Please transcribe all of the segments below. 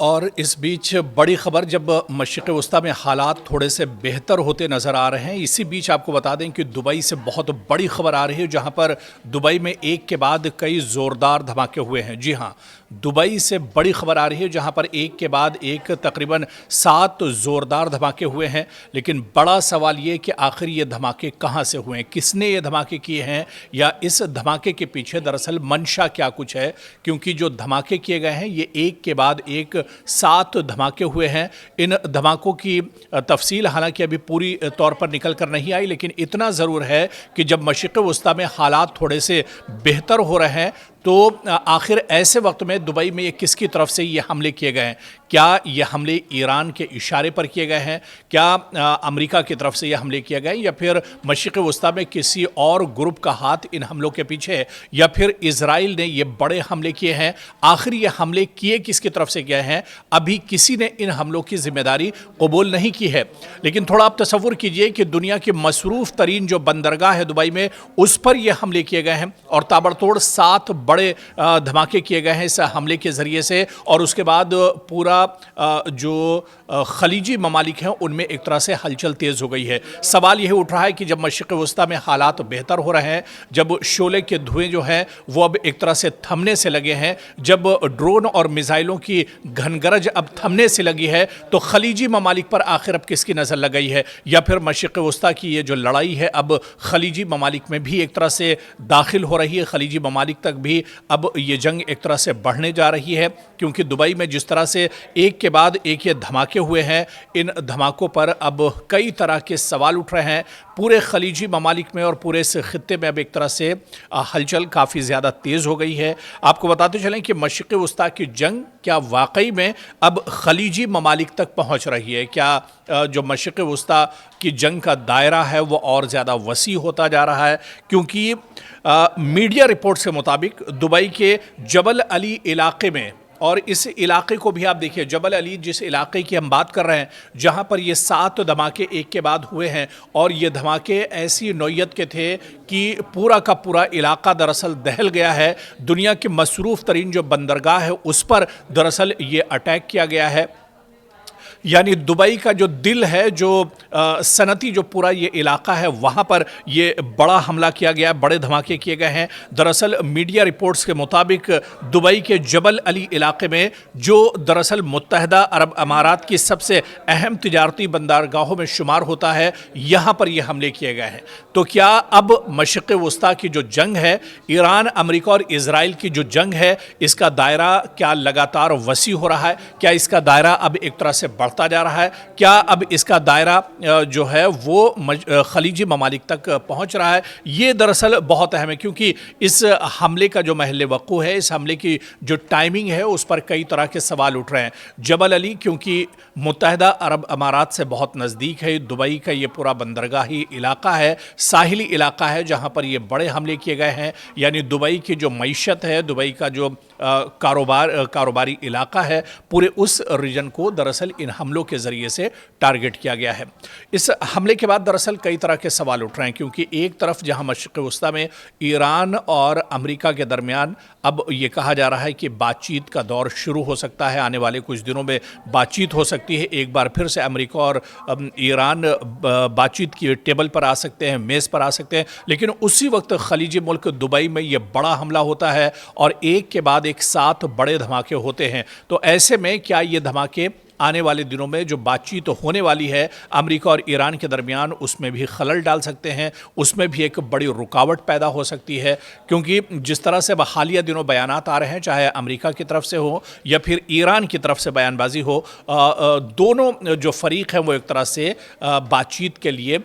और इस बीच बड़ी खबर, जब मशरिक़ वस्ता में हालात थोड़े से बेहतर होते नज़र आ रहे हैं, इसी बीच आपको बता दें कि दुबई से बहुत बड़ी खबर आ रही है, जहां पर दुबई में एक के बाद कई ज़ोरदार धमाके हुए हैं। जी हां, दुबई से बड़ी खबर आ रही है, जहां पर एक के बाद एक तकरीबन 7 ज़ोरदार धमाके हुए हैं। लेकिन बड़ा सवाल ये कि आखिर ये धमाके कहां से हुए हैं, किसने ये धमाके किए हैं, या इस धमाके के पीछे दरअसल मंशा क्या कुछ है। क्योंकि जो धमाके किए गए हैं, ये एक के बाद एक 7 धमाके हुए हैं। इन धमाकों की तफसील हालांकि अभी पूरी तौर पर निकल कर नहीं आई, लेकिन इतना ज़रूर है कि जब मशरिक़ वस्ता में हालात थोड़े से बेहतर हो रहे हैं, तो आखिर ऐसे वक्त में दुबई में ये किसकी तरफ से ये हमले किए गए हैं। क्या ये हमले ईरान के इशारे पर किए गए हैं, क्या अमेरिका की तरफ से ये हमले किए गए, या फिर मशरिक़ वस्ता में किसी और ग्रुप का हाथ इन हमलों के पीछे है, या फिर इजराइल ने ये बड़े हमले किए हैं। आखिर ये हमले किए किसकी तरफ से गए हैं, अभी किसी ने इन हमलों की जिम्मेदारी कबूल नहीं की है। लेकिन थोड़ा आप तसव्वुर कीजिए कि दुनिया की मसरूफ़ तरीन जो बंदरगाह है दुबई में, उस पर ये हमले किए गए हैं और ताबड़तोड़ 7 बड़े धमाके किए गए हैं इस हमले के ज़रिए से। और उसके बाद पूरा जो खलीजी ममालिक हैं, उनमें एक तरह से हलचल तेज़ हो गई है। सवाल यह उठ रहा है कि जब मशरिक़ वस्ता में हालात बेहतर हो रहे हैं, जब शोले के धुएँ जो हैं वो अब एक तरह से थमने से लगे हैं, जब ड्रोन और मिसाइलों की घनगरज अब थमने से लगी है, तो खलीजी ममालिक पर आखिर अब किसकी नज़र लग गई है, या फिर मशरिक़ वस्ता की ये जो लड़ाई है अब खलीजी ममालिक में भी एक तरह से दाखिल हो रही है। खलीजी ममालिक तक भी अब ये जंग एक तरह से बढ़ने जा रही है। क्योंकि दुबई में जिस तरह से एक के बाद एक ये धमाके हुए हैं, इन धमाकों पर अब कई तरह के सवाल उठ रहे हैं। पूरे खलीजी ममालिक में और पूरे इस खित्ते में अब एक तरह से हलचल काफ़ी ज़्यादा तेज़ हो गई है। आपको बताते चलें कि मशरिक़ वस्ता की जंग क्या वाकई में अब खलीजी ममालिक तक पहुँच रही है। क्या जो मशरिक़ वस्ता की जंग का दायरा है वो और ज़्यादा वसी होता जा रहा है। क्योंकि मीडिया रिपोर्ट्स के मुताबिक दुबई के जबल अली इलाके में, और इस इलाके को भी आप देखिए, जबल अली जिस इलाके की हम बात कर रहे हैं, जहां पर ये 7 धमाके एक के बाद हुए हैं, और ये धमाके ऐसी नौयत के थे कि पूरा का पूरा इलाका दरअसल दहल गया है। दुनिया की मसरूफ़ तरीन जो बंदरगाह है उस पर दरअसल ये अटैक किया गया है। यानी दुबई का जो दिल है, जो सनती जो पूरा ये इलाका है, वहाँ पर ये बड़ा हमला किया गया, बड़े धमाके किए गए हैं। दरअसल मीडिया रिपोर्ट्स के मुताबिक दुबई के जबल अली इलाके में, जो दरअसल मुत्तहदा अरब अमारात की सबसे अहम तिजारती बंदरगाहों में शुमार होता है, यहाँ पर ये हमले किए गए हैं। तो क्या अब मशरिक़ वस्ता की जो जंग है, ईरान, अमेरिका और इजराइल की जो जंग है, इसका दायरा क्या लगातार वसी हो रहा है? क्या इसका दायरा अब एक तरह से बढ़ता जा रहा है? क्या अब इसका दायरा जो है वो खलीजी ममालिक तक पहुंच रहा है? ये दरअसल बहुत अहम है, क्योंकि इस हमले का जो महल वक़ू है, इस हमले की जो टाइमिंग है, उस पर कई तरह के सवाल उठ रहे हैं। जबल अली क्योंकि मुत्तहदा अरब अमारात से बहुत नज़दीक है, दुबई का ये पूरा बंदरगाही इलाका है, साहिली इलाका है, जहाँ पर ये बड़े हमले किए गए हैं। यानी दुबई की जो मईशत है, दुबई का जो कारोबारी इलाका है, पूरे उस रीजन को दरअसल इन हमलों के ज़रिए से टारगेट किया गया है। इस हमले के बाद दरअसल कई तरह के सवाल उठ रहे हैं, क्योंकि एक तरफ जहां मशरिक़ वस्ता में ईरान और अमेरिका के दरमियान अब ये कहा जा रहा है कि बातचीत का दौर शुरू हो सकता है, आने वाले कुछ दिनों में बातचीत हो सकती है। एक बार फिर से अमेरिका और ईरान बातचीत की टेबल पर आ सकते हैं, मेज़ पर आ सकते हैं। लेकिन उसी वक्त खलीजी मुल्क दुबई में ये बड़ा हमला होता है और एक के बाद एक 7 बड़े धमाके होते हैं। तो ऐसे में क्या ये धमाके आने वाले दिनों में जो बातचीत होने वाली है अमेरिका और ईरान के दरमियान, उसमें भी खलल डाल सकते हैं, उसमें भी एक बड़ी रुकावट पैदा हो सकती है। क्योंकि जिस तरह से हालिया दिनों बयानात आ रहे हैं, चाहे अमेरिका की तरफ से हो या फिर ईरान की तरफ से बयानबाजी हो, दोनों जो फ़रीक हैं वो एक तरह से बातचीत के लिए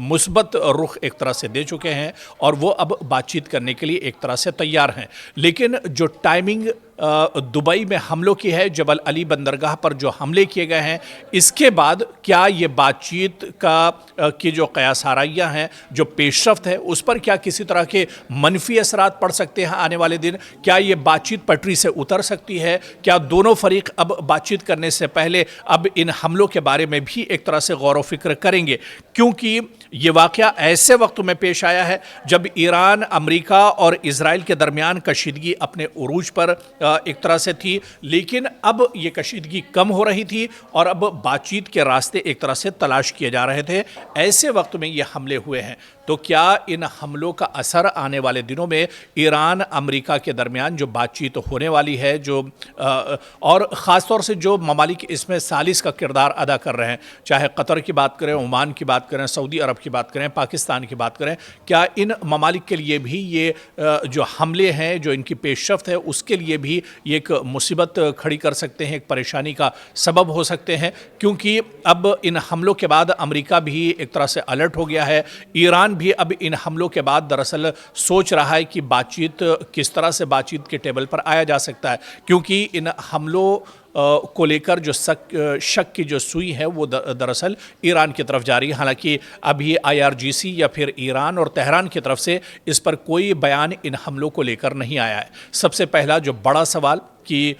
मुस्बत रुख एक तरह से दे चुके हैं, और वो अब बातचीत करने के लिए एक तरह से तैयार हैं। लेकिन जो टाइमिंग दुबई में हमलों की है, जबल अली बंदरगाह पर जो हमले किए गए हैं, इसके बाद क्या ये बातचीत की जो क़यासाराइयाँ हैं, जो पेशरफ्त है, उस पर क्या किसी तरह के मनफी असरात पड़ सकते हैं आने वाले दिन? क्या ये बातचीत पटरी से उतर सकती है? क्या दोनों फरीक अब बातचीत करने से पहले अब इन हमलों के बारे में भी एक तरह से गौर व फिक्र करेंगे? क्योंकि ये वाक़या ऐसे वक्त में पेश आया है जब ईरान, अमेरिका और इजराइल के दरमियान कशीदगी अपने उरूज पर एक तरह से थी, लेकिन अब ये कशीदगी कम हो रही थी और अब बातचीत के रास्ते एक तरह से तलाश किए जा रहे थे। ऐसे वक्त में ये हमले हुए हैं, तो क्या इन हमलों का असर आने वाले दिनों में ईरान अमेरिका के दरमियान जो बातचीत होने वाली है, और ख़ास तौर से जो ममालिक इसमें सालिस का किरदार अदा कर रहे हैं, चाहे कतर की बात करें, ओमान की बात करें, सऊदी अरब की बात करें, पाकिस्तान की बात करें, क्या इन ममालिक के लिए भी ये जो हमले हैं, जो इनकी पेशरफ्त है, उसके लिए भी ये एक मुसीबत खड़ी कर सकते हैं, एक परेशानी का सबब हो सकते हैं? क्योंकि अब इन हमलों के बाद अमेरिका भी एक तरह से अलर्ट हो गया है। ईरान भी अब इन हमलों के बाद दरअसल सोच रहा है कि बातचीत किस तरह से बातचीत के टेबल पर आया जा सकता है, क्योंकि इन हमलों को लेकर जो शक की जो सुई है वो दरअसल ईरान की तरफ जा रही है। हालांकि अभी IRGC या फिर ईरान और तेहरान की तरफ से इस पर कोई बयान इन हमलों को लेकर नहीं आया है। सबसे पहला जो बड़ा सवाल कि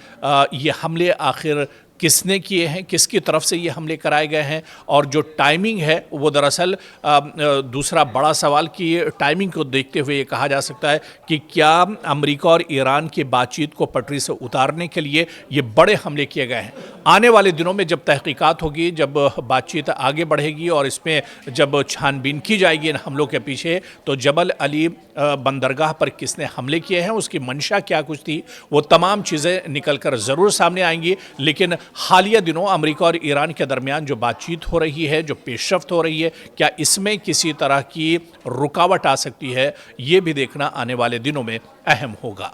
ये हमले आखिर किसने किए हैं, किसकी तरफ से ये हमले कराए गए हैं, और जो टाइमिंग है वो दरअसल दूसरा बड़ा सवाल कि टाइमिंग को देखते हुए ये कहा जा सकता है कि क्या अमेरिका और ईरान की बातचीत को पटरी से उतारने के लिए ये बड़े हमले किए गए हैं। आने वाले दिनों में जब तहकीकात होगी, जब बातचीत आगे बढ़ेगी और इसमें जब छानबीन की जाएगी इन हमलों के पीछे, तो जबल अली बंदरगाह पर किसने हमले किए हैं, उसकी मंशा क्या कुछ थी, वो तमाम चीज़ें निकल कर ज़रूर सामने आएंगी। लेकिन हालिया दिनों अमेरिका और ईरान के दरमियान जो बातचीत हो रही है, जो पेशरफ्त हो रही है, क्या इसमें किसी तरह की रुकावट आ सकती है, ये भी देखना आने वाले दिनों में अहम होगा।